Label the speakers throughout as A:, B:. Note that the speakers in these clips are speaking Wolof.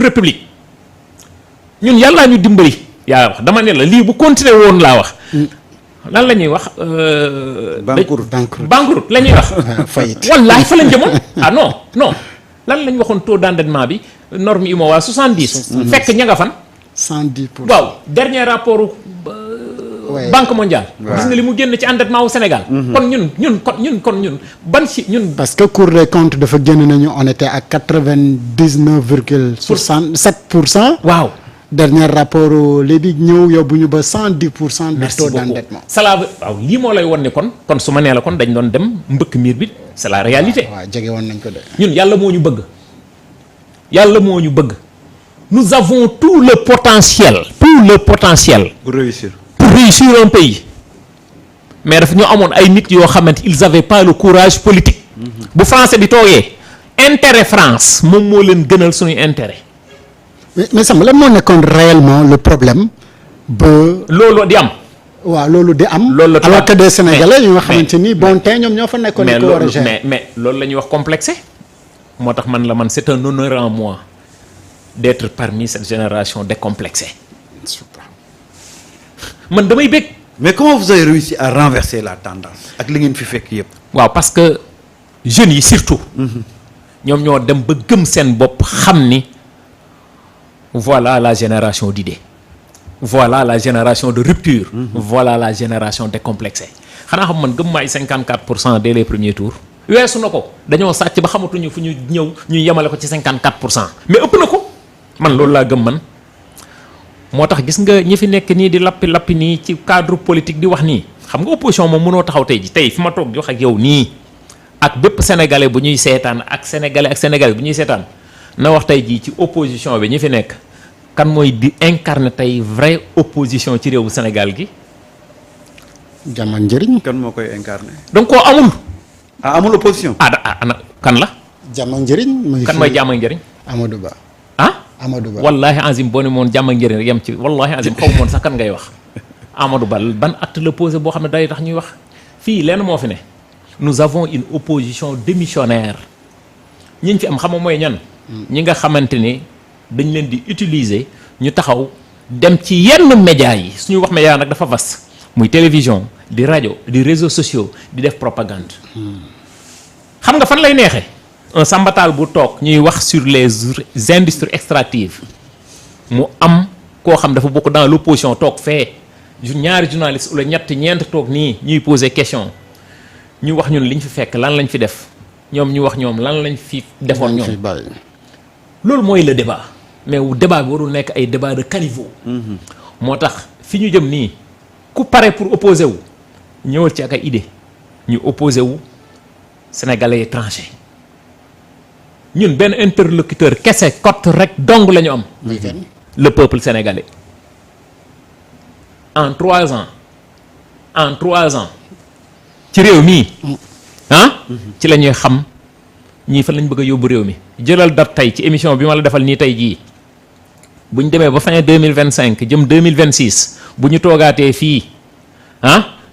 A: république ñun yàllaa ñu dimbali yaa wax dama ne la lii bu continuer woon laa wax lan la ñuy wax banqueroute la ñuy wax
B: faillite
A: wallaahi fa lañ jëmoon ah non lan lañ waxoon taux d'endettement bi norme UMOA 70 fekk ña nga fan
B: 110%.
A: waaw dernier rapport banque mondiale gis nga li mu génn ci endettement wu Sénégal kon ñun ban si ñun
B: parce que Cour des comptes dafa génn nañu on était à 99,67%.
A: waaw
B: dernier rapport léegi ñëw yóbbu ñu ba 110% de
A: merci
B: taux
A: beaucoup
B: d'endettement.
A: cela waaw lii moo lay won ne kon su ma nee la kon dañ doon dem mbëkk miir bi c'est la réalité
B: waaw jege woon nañ ko de.
A: ñun yàlla moo ñu bëgg nous avons tout le potentiel
C: pour réussir
A: un pays mais dafa ñu amoon ay nit yoo xamante ils avaient pas le courage politique bu français bi toogee intérêt France moom moo leen gënal suñu intérêt
B: mais Samba lan moo nekkoon réellement le problème ba.
A: loolu di am
B: waaw loolu di am.
A: loolu la
B: alors que des sénégalais yu nga xamante ni bon tey ñoom ñoo fa nekkoon.
A: mais
B: ko war a gérer
A: mais loolu la ñuy wax complexé moo tax man c'est un honneur en moi d'être parmi cette génération décomplexée man damay bëgg.
C: mais comment vous avez réussi à renverser la tendance ak li ngeen fi fekk yëpp.
A: waaw parce que jeunes yi surtout. ñoom ñoo dem ba gëm seen bopp xam ni voilà la génération d'idées voilà la génération de rupture. voilà la génération décomplexée xanaa xam man gëm maay 54% dès les premiers tours. weesu na ko dañoo sàcc ba xamatuñu fu ñu ñëw ñu yemale ko ci 54% mais ëpp na ko man loolu laa gëm man. moo tax gis nga ñi fi nekk nii di lappi nii ci cadre politique di wax nii xam nga opposition moom mënoo taxaw tey ji tey fi ma toog di wax ak yow nii ak bépp sénégalais bu ñuy seetaan ak sénégalais bu ñuy seetaan na wax tey jii ci opposition bi ñi fi nekk kan mooy di incarner tey vraie opposition ci réewu Sénégal gi.
B: jàmm njëriñ.
C: kan moo koy incarner.
A: donc koo amul.
C: amul opposition.
A: ana kan la.
B: jàmm njëriñ.
A: kan mooy jàmm njëriñ.
B: Amadou Ba. Amadou Ba
A: wallahi azim boo ne moon jàmm ak njëriñ rek yem ci wallahi azim xaw moon sax kan ngay wax Amadou Ba ban acte la posé boo xam ne day tax ñuy wax fii lenn moo fi ne nous avons une opposition démissionnaire ñi fi am xam nga mooy ñan ñi nga xamante ni dañ leen di utiliser ñu taxaw dem ci yenn médias yi suñu wax média nag dafa vaste muy télévision di rajo di réseaux sociaux di def propagande xam nga fan lay neexee un sambatal bu toog ñuy wax sur les industries extractives mu am koo xam dafa bokk dans l'opposition toog fee ñaari journaliste wala ñeent toog nii ñuy poser question ñu wax ñun liñ fi fekk lan lañ fi def ñoom ñu wax ñoom lan lañ fi defoon ñoom loolu mooy le débat mais débat bi warul nekk ay débat de caniveau moo tax fi ñu jëm nii ku pare pour opposer wu ñëwal ci ak ay idée ñu opposer wu sénégalais yi tranché ñun benn interlocuteur kese cote rek dong la ñu am. le peuple sénégalais. en 3 ans ci réew mii ci la ñuy xam ñii fan lañ bëgg a yóbbu réew mi jëlal date tey ci émission bi ma la defal nii tey jii bu ñu demee ba fin 2025 jëm 2026 bu ñu toogaatee fii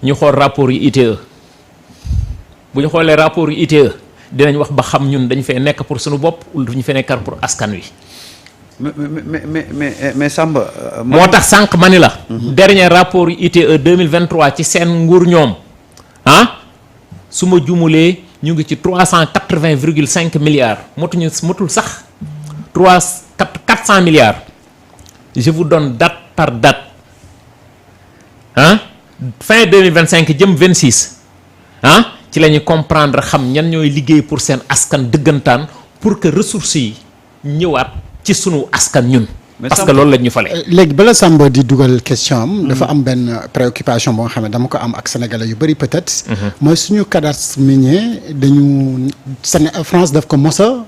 A: ñu xool rapport yu ITE bu ñu xoolee rapport yu ITE dinañ wax ba xam ñun dañu fee nekk pour suñu bopp wala duñu fee nekkar pour askan wi.
C: mais Samba.
A: moo tax sànq ma ni la. dernier rapport yu ITE 2023 ci seen nguur ñoom su ma jumulee ñu ngi ci 380,5 milliards motul sax 400 milliards je vous donne date par date fin 2025 jëm 26 ci la ñuy comprendre xam ñan ñooy liggéey pour seen askan dëggantaan pour que ressources yi ñëwaat ci sunu askan ñun. parce que loolu lañ ñu fale.
B: léegi bala Samba di dugal question am. dafa am benn préoccupation boo nga xam ne dama ko am ak sénégalais yu bëri peut-être. mooy suñu cadastre minier dañu France daf ko mos a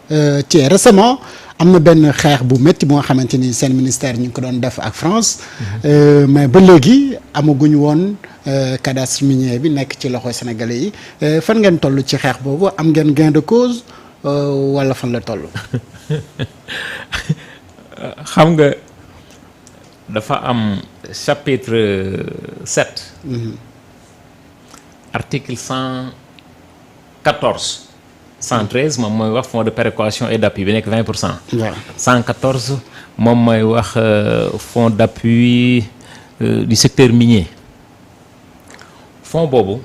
B: ci récemment am na benn xeex bu métti bu nga xamante ni seen ministère ñu ngi ko doon def ak France. mais ba léegi amaguñu woon cadastre minier bi nekk ci loxo sénégalais yi fan ngeen toll ci xeex boobu am ngeen gain de cause wala fan la toll.
A: xam nga dafa am chapitre 7 article 114 113 moom mooy wax fonds de péréquation et d'appui bi nekk 20%.
B: waaw
A: 114 moom mooy wax fonds d'appui du secteur minier. fonds boobu.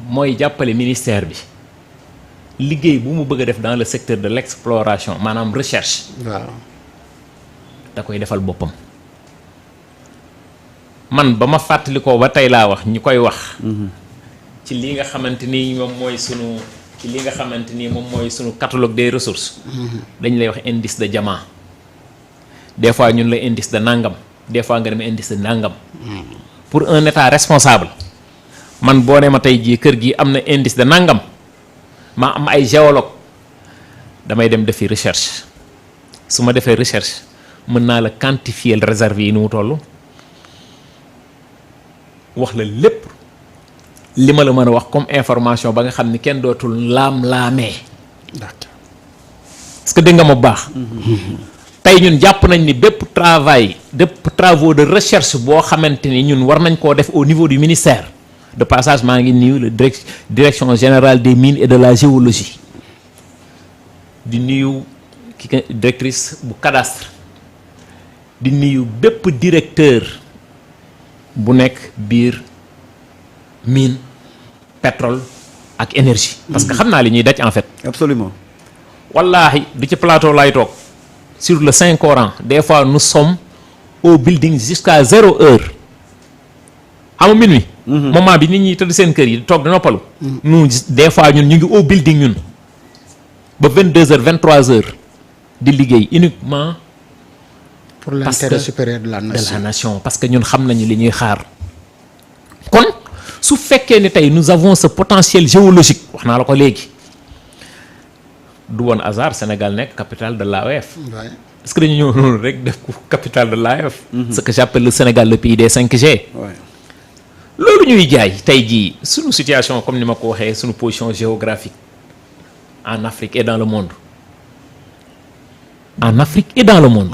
A: mooy jàppale ministère bi liggéey bu mu bëgg a def dans le secteur de l'exploration maanaam recherche.
B: waaw
A: da koy defal boppam. man ba ma fàttalikoo ba tey laa wax ñu koy wax. ci li nga xamante ni moom mooy sunu ci li nga xamante ni moom mooy sunu catalogue des ressources. dañ lay wax indice de diamant. des fois ñun la indice de nangam des fois nga dem indice de nangam. pour un état responsable. man boo ne ma tey jii kër gi am na indice de nangam ma am ay géologue damay dem defi recherche su ma defee recherche mën naa la quantifier le réserve yi ni mu toll wax la lépp li ma la mën a wax comme information ba nga xam ni kenn dootul laam-laamee.
B: d'accord.
A: parce que dégg nga ma bu baax. tey ñun jàpp nañ ni bépp travaux de recherche boo xamante ni ñun war nañ koo def au niveau du ministère. de passage maa ngi nuyu le direction générale des mines et de la géologie di nuyu directrice bu cadastre di nuyu bépp directeur bu nekk biir mine pétrole ak énergie. parce que xam naa li ñuy daj en fait.
C: absolument.
A: wallaahi du ci plateau laay toog sur le Saint Coran des fois nous sommes au building jusqu'à 0 heure. xam nga minuit. moment bi nit ñi tëdd seen kër yi toog di noppalu. nous des fois ñun ñu ngi au building ñun ba 22h 23h di liggéey uniquement.
B: pour l'intérêt supérieur de la nation.
A: parce que ñun xam nañu li ñuy xaar. kon su fekkee ni tey nous avons ce potentiel géologique wax naa la ko léegi du woon hasard Sénégal nekk capitale de l'AOF. est-ce que dañu ñëw noonu rek def ko capitale de l'AOF. ce que j'appelle le Sénégal le pays des 5G. loolu ñuy jaay tey jii suñu situation comme ni ma ko waxee suñu position géographique en Afrique et dans le monde en Afrique et dans le monde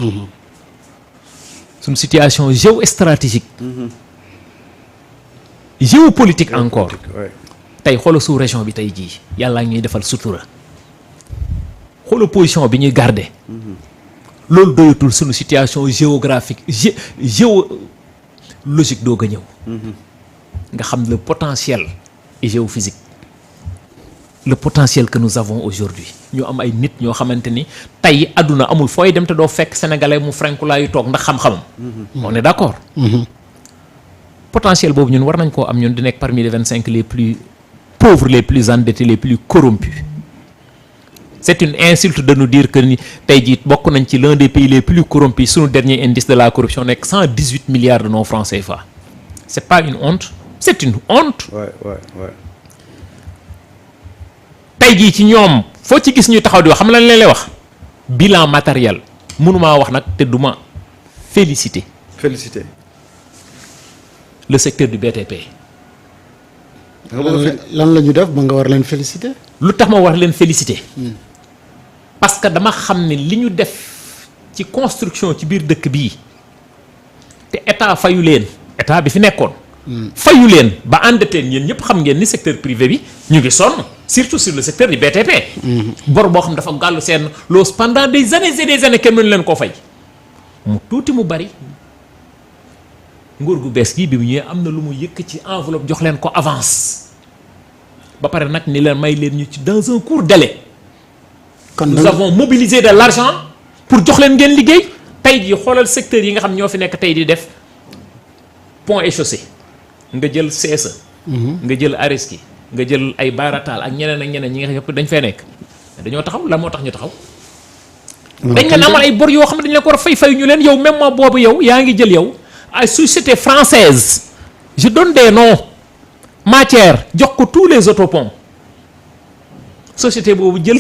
A: suñu situation géostratégique géopolitique encore tey xoolal sous région bi tey jii yàlla ñuy defal sutura xoolal position bi ñuy garder loolu doyatul suñu situation géographique géologique doog a ñëw nga xam le potentiel géophysique le potentiel que nous avons aujourd'hui ñu am ay nit ñoo xamante ni tey àdduna amul fooy dem te doo fekk sénégalais mu frankulaayu toog ndax xam-xamam. on est d'accord. potentiel boobu ñun war nañ koo am ñun di nekk parmi les 25 les plus pauvres les plus endettés les plus corrompus. c'est une insulte de nous dire que ni tey jii bokk nañ ci l'un des pays les plus corrompus sunu dernier indice de la corruption nekk 118 milliards de nos francs CFA. c'est pas une honte. c'est une honte.
C: ouais.
A: tey jii ci ñoom foo ci gis ñuy taxaw di wax xam lan leen lay wax bilan matériel mënumaa wax nag te duma féliciter le secteur du BTP.
B: lan la ñu def ba nga war leen féliciter.
A: lu tax ma war leen féliciter. parce que dama xam ne li ñu def ci construction ci biir dëkk bii te état fayu leen état bi fi nekkoon. fayu leen ba endetté yéen ñëpp xam ngeen ni secteur privé bi ñu ngi sonn surtout sur le secteur du BTP. bor boo xam dafa gàllu seen loos pendant des années et des années kenn mënu leen koo fay. mu tuuti mu bari nguur gu bees gi bi mu ñëwee am na lu mu yëkk ci enveloppe jox leen ko avance ba pare nag ni leen may leen ñu ci dans un court délai.
B: kon
A: nous avons mobilisé de l'argent pour jox leen ngeen liggéey tey jii xoolal secteur yi nga xam ñoo fi nekk tey di def pont et chaussée. nga jël CSE. nga jël Areski nga jël ay Baratal ak ñeneen ak ñeneen ñi nga xam dañ fee nekk dañoo taxaw la moo tax ñu taxaw. dañ leen amal ay bor yoo xam ne dañ leen ko war a fay ñu leen yow même mois boobu yow yaa ngi jël yow ay société française je donne des noms matière jox ko tous les autoponts société boobu jël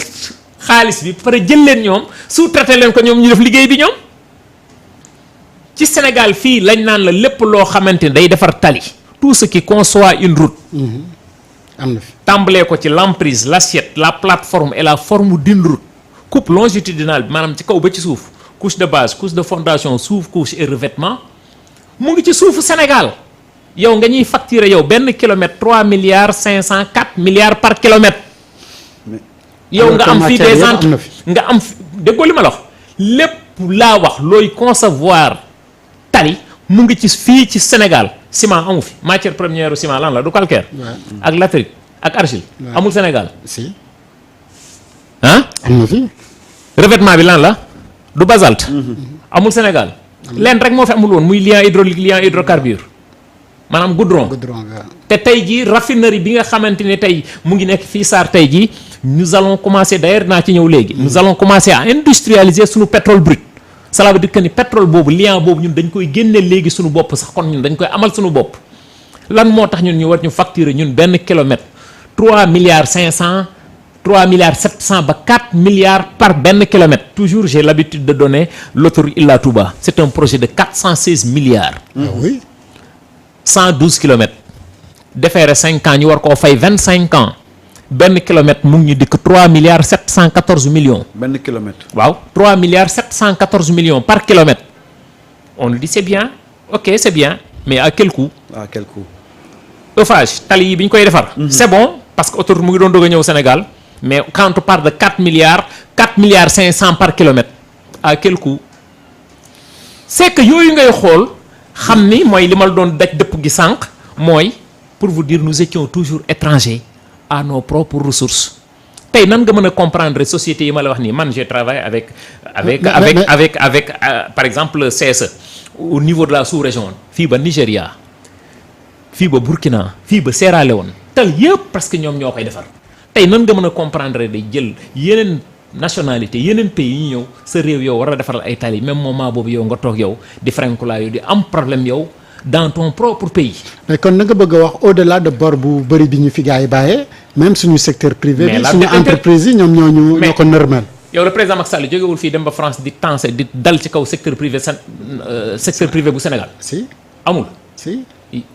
A: xaalis bi pare jël leen ñoom sous-traité leen ko ñoom ñu def liggéey bi ñoom ci Sénégal fii lañ naan la lépp loo xamante ni day defar tali. tout ce qui conçoit une route.
B: am na fi
A: tàmbalee ko ci l'emprise l'assiette la plateforme et la forme d'une route coupe longitudinale bi maanaam ci kaw ba ci suuf couche de base couche de fondation suuf couche et revêtement mu ngi ci suufu Sénégal yow nga ñuy facturer yow benn kilomètre 3 milliards 500 4 milliards par kilomètre yow nga am fii des
B: am na fi.
A: nga am déggoo li ma la wax lépp laa wax looy concevoir tali mu ngi ci fii ci Sénégal ciment amu fi matière première ciment lan la du calcaire. ak latérite ak argile. amul Sénégal.
B: si
A: ah.
B: am na fi.
A: revêtement bi lan la du basalte. amul Sénégal. leen rek moo fi amul woon muy liant hydraulique liant hydrocarbure maanaam goudron. te tey jii raffinerie bi nga xamante ne tey mu ngi nekk fii Sarr tey jii nous allons commencer d'ailleurs naa ci ñëw léegi. nous allons commencer à industrialiser suñu pétrole brut. cela veut dire que ni pétrole boobu liant boobu ñun dañ koy génne léegi suñu bopp sax kon ñun dañ koy amal suñu bopp. lan moo tax ñun ñu war ñu facturer ñun benn kilomètre 3 milliards 500 3 milliards 700 ba 4 milliards par benn kilomètre. toujours j'ai l'habitude de donner l'autoroute Ila Touba c'est un projet de 416 milliards.
B: oui.
A: 112 kilomètres. defeere 5 ans ñu war koo fay 25 ans benn kilomètre mu ngi ñu dikk 3 milliards 714 millions.
C: benn kilomètre.
A: waaw 3 milliards 714 millions par kilomètre. on nous dit c'est bien ok c'est bien mais à quel coût.
C: à quel coût.
A: Eiffage tali yi bi ñu koy defar. c'est bon parce que autoroute mu ngi doon doog a ñëw Sénégal mais quand on parle de 4 milliards 500 par kilomètre à quel coût. c'est que yooyu ngay xool xam ni mooy li ma la doon daj dëpp gi sànq mooy pour vous dire nous étions toujours étrangers à nos propres ressources. tey nan nga mën a comprendre société yi ma la wax nii man j'ai travaillé avec par exemple CSE au niveau de la sous-région fii ba Nigéria fii ba Burkina fii ba Sierra Leone tal yëpp parce que ñoom ñoo koy defar tey nan nga mën a comprendre day jël yeneen nationalité yeneen pays yi ñëw sa réew yow war a defaral ay tali même moment boobu yow nga toog yow di frankulaayu di am problème yow dans ton propre pays.
B: mais kon na nga bëgg a wax au-delà de bor bu bëri bi ñu fi gars yi bàyyee même suñu secteur privé bi suñu entreprise yi ñoom ñoo ko nërmel.
A: yow le président Macky Sall jógewul fii dem ba France di tenser di dal ci kaw secteur privé bu Sénégal.
B: si
A: amul.
B: si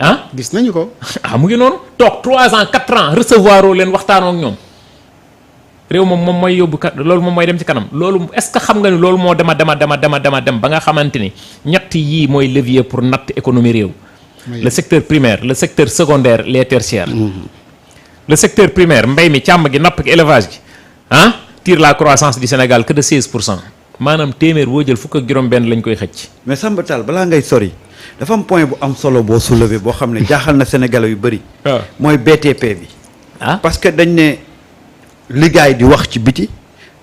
A: ah
B: gis nañu ko.
A: mu ngi noonu toog 3 ans 4 ans recevoir oo leen waxtaanoo ak ñoom réew moom mooy yóbbu loolu moom mooy dem ci kanam loolu est-ce que xam nga ni loolu moo dem ba nga xamante ni ñett yii mooy levier pour natt économie réew. le secteur primaire le secteur secondaire les tertiaires. le secteur primaire mbay mi càmm gi napp gi élevage gi tire la croissance du Sénégal que de 16% maanaam téeméer boo jël fukk ak juróom-benn lañ koy xëcc.
C: mais Samba Tall balaa ngay sori dafa am point bu am solo boo soulevé boo xam ne jaaxal na Sénégalais yu bëri. mooy BTP bi. parce que dañ ne liggéey di wax ci biti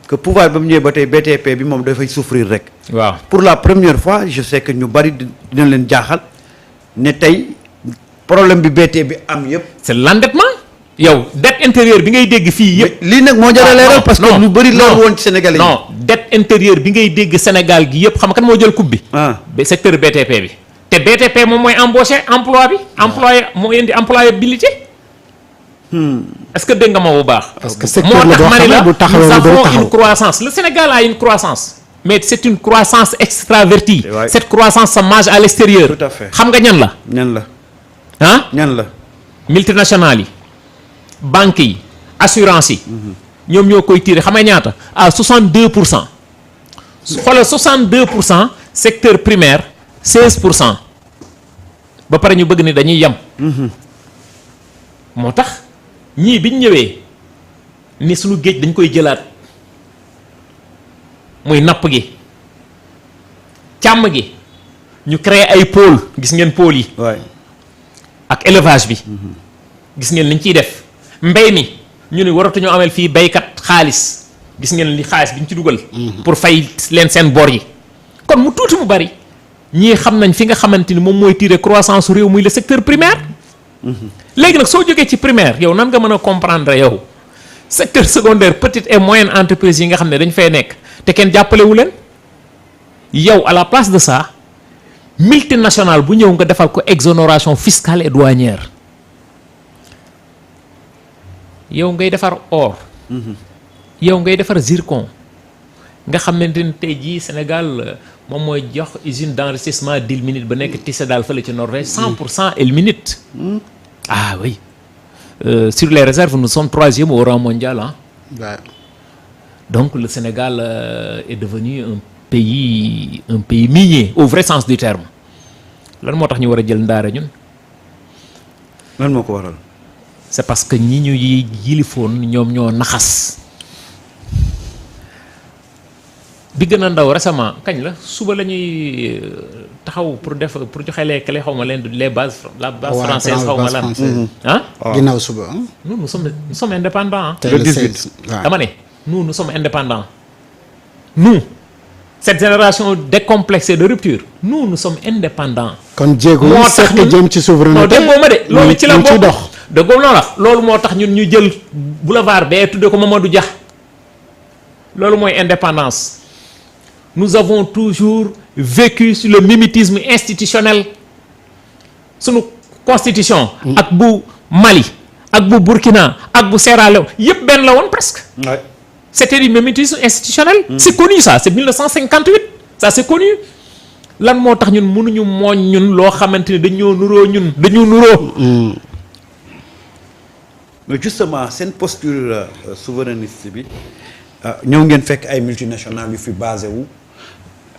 C: que pouvoir ba mu ñëwee ba tey BTP bi moom dafay souffrir rek.
A: waaw
C: pour la première fois je sais que ñu bëri dina leen jaaxal ne tey problème bi BTP bi am yëpp.
A: c'est l'endettement. yow dette intérieure bi ngay dégg fii yëpp.
C: lii nag moo jar a leeral parce que lu bëri leer woon ci Sénégalais yi.
A: non dette intérieure bi ngay dégg Sénégal gi yëpp xam nga kan moo jël coupe bi. secteur BTP bi. te BTP moom mooy embaucher emploi bi. employé moo indi employabilité. est-ce que dégg nga ma bu baax.
B: parce que secteur la boo xam ne bu taxawee
A: nous avons une croissance le Sénégal a une croissance. mais c'est une croissance extravertie. cette croissance se mange à l'extérieur.
C: tout à fait
A: xam nga ñan la.
C: ñan la. ñan la.
A: multinationales yi. banques yi assurance yi. ñoom ñoo koy tirer xam nga ñaata à 62%. xoolal 62% secteur primaire 16%. ba pare ñu bëgg ni dañuy yem. moo tax ñii biñ ñëwee ni suñu géej dañ koy jëlaat muy napp gi càmm gi ñu créer ay pôle gis ngeen pôle yi. ak élevage bi. gis ngeen liñ ciy def. mbay mi ñu ne waratuñoo amel fii baykat xaalis gis ngeen li xaalis bi ñu ci dugal. pour fay leen seen bor yi. kon mu tuuti mu bari ñii xam nañ fi nga xamante ni moom mooy tirer croissance su réew muy le secteur primaire. léegi nag soo jógee ci primaire yow nan nga mën a comprendre yow secteur secondaire petite et moyenne entreprise yi nga xam ne dañ fay nekk te kenn jàppalewu leen yow à la place de ça multinationale bu ñëw nga defal ko exonération fiscale et douanière. yow ngay defar or. yow ngay defar zircon. nga xamante ni tey jii Sénégal moom mooy jox usine d'enrichissement d'ilménite ba nekk Tissédal fële ci Norvège 100% ilménite. ah oui sur les réserves nous sommes 3e au rang mondial donc le Sénégal est devenu un pays minier au vrai sens du terme lan moo tax ñu war a jël ndaare ñun.
C: lan moo ko waral.
A: c'est parce que ñi ñu yilifoon ñoom ñoo naxas bi gën a ndaw récemment kañ la suba la ñuy taxaw pour joxe les clés xaw ma leen les bases la base française xaw ma lan
B: ginnaaw suba
A: nous sommes indépendants
B: le 18
A: dama ne nous sommes indépendants nous cette génération décomplexée de rupture nous sommes indépendants.
B: kon jéego yi sax nga jëm ci souveraineté.
A: non déggoo ma de loolu ci la bokk déggoo la loolu moo tax ñun ñu jël boulevard bee tudde ko Mamadou Dia loolu mooy indépendance. Nous avons toujours vécu sur le mimétisme institutionnel sunu constitution. ak bu Mali ak bu Burkina ak bu Sierra Leone yëpp benn la woon presque.
C: Ouais.
A: C'était du mimétisme institutionnel. C'est connu ça c'est 1958 ça c'est connu lan moo tax ñun mënuñu mooñ ñun loo xamante ni dañoo nuroo ñun dañu nuroo.
C: mais justement seen posture souverainiste bi ñëw ngeen fekk ay multinationales yu fi basé wu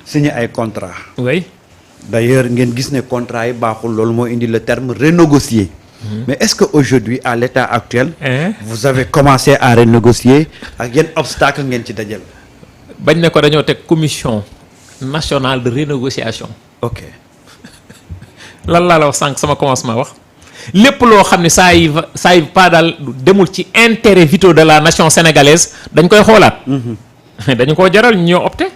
C: signé ay contrat.
A: oui.
C: d'ailleurs ngeen gis ne contrat yi baaxul loolu moo indi le terme renégocier. mais est-ce que aujourd'hui à l'état actuel. vous avez commencé à renégocier ak yenn obstacle ngeen ci dajal.
A: bañ ne ko dañoo teg commission nationale de renégociation.
C: ok.
A: lan laa la wax sànq sama commencement wax lépp loo xam ne ça y pas daal demul ci intérêt vitaux de la nation sénégalaise dañ koy xoolaat. dañu koo jaral ñoo opté.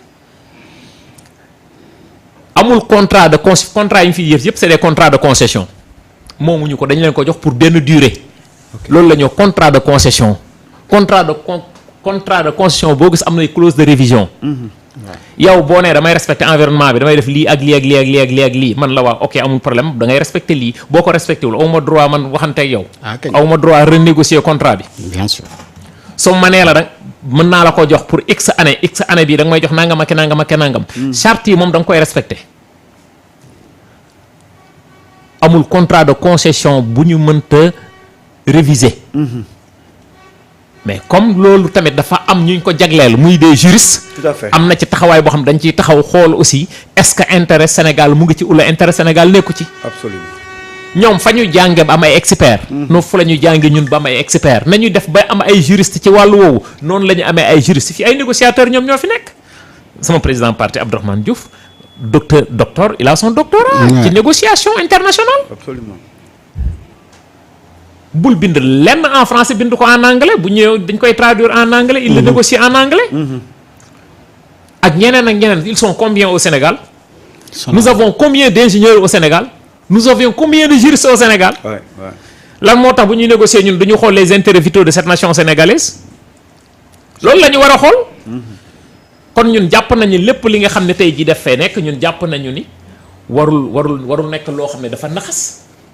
A: amul contrat de contrat yi ñu fi yëpp c'est des contrats de concession moomuñu ko dañu leen ko jox pour benn durée. loolu la ñu contrat de concession. contrat de concession boo gis am na clause de révision. yow boo nee damay respecter environnement bi damay def lii ak lii ak lii ak lii ak lii ak lii man la waa ok amul problème da ngay respecter lii boo ko respecté wul aw ma droit man waxante ak yow. aw ma droit renégocier contrat bi.
B: bien sûr.
A: soo ma nee la rek mën naa la ko jox pour x année bii da nga may jox nangam ak nangam ak nangam. charte yi moom da nga koy respecter. amul contrat de concession bu ñu mënta réviser. mais comme loolu tamit dafa am ñu ko jagleel muy des juristes.
C: tout à fait
A: am na ci taxawaay boo xam dañ ciy taxaw xool aussi est-ce que intérêt Sénégal mu ngi ci wala intérêt Sénégal nekku ci.
C: absolument.
A: ñoom fa ñu jànge ba am ay experts. noonu fa la ñu jànge ñun ba am ay experts nañu def ba am ay juristes ci wàllu woowu noonu la ñu amee ay juristes fii ay négociateurs ñoom ñoo fi nekk. sama président parti Abdourahmane Diouf docteur il a son doctorat. ci négociation internationale.
C: absolument.
A: bul bind lenn en français bind ko en anglais bu ñëwee dañ koy traduire en anglais. il le négocie en anglais. ak ñeneen ils sont combien au Sénégal. nous avons combien d'ingénieurs au Sénégal. nous avions combien de juristes au Sénégal. lan moo tax bu ñuy négocier ñun duñu xool les intérêts vitaux de cette nation sénégalaise. loolu la ñu war a xool. kon ñun jàpp nañu lépp li nga xam ne tey jii daf fee nekk ñun jàpp nañu ni warul nekk loo xam ne dafa naxas.